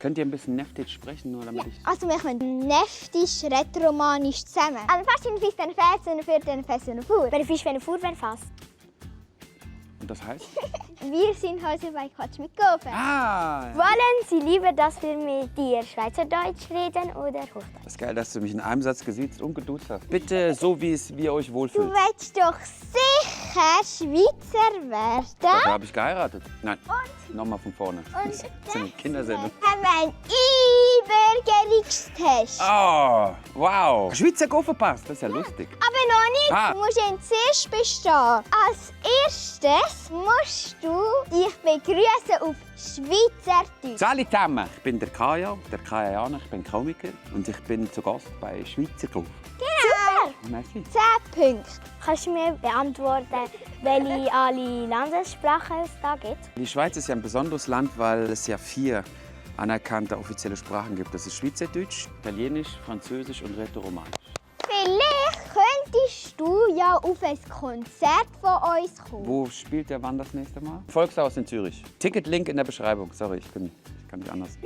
Könnt ihr ein bisschen Neftisch sprechen, nur damit ich... Also wir können neftisch, rätoromanisch zusammen. Also fast in Fisch, dann Fäß, und für den Fäß und Fuhr. Wenn Fisch, wenn Fuhr, wenn Fass. Und das heißt? Wir sind heute bei Quatsch mit Gofen. Ah! Wollen Sie lieber, dass wir mit dir Schweizerdeutsch reden oder Hochdeutsch? Das ist geil, dass du mich in einem Satz gesiezt und geduzt hast. Bitte so, wie ihr euch Du wohlfühlt. willst doch sicher Schweizer werden. Dafür habe ich geheiratet. Nein, nochmal von vorne. Und Das ist eine Kindersendung. haben wir einen Einbürgerungstest. Oh, wow. Schweizer Gofferpass, das ist ja lustig. Aber noch nicht. Ah. Du musst ihn zuerst bestehen. Als erstes musst du dich begrüßen auf Schweizerdeutsch. Salut zusammen, ich bin der Kaya Janer, ich bin Komiker und ich bin zu Gast bei Schweizer Golf. Genau. Merci. 10 Punkte. Kannst du mir beantworten, welche alle Landessprachen es da gibt? Die Schweiz ist ja ein besonderes Land, weil es ja 4 anerkannte offizielle Sprachen gibt. Das ist Schweizerdeutsch, Italienisch, Französisch und Rätoromanisch. Vielleicht könntest du ja auf ein Konzert von uns kommen. Wo spielt der wann das nächste Mal? Volkshaus in Zürich. Ticket-Link in der Beschreibung. Sorry, ich kann nicht anders.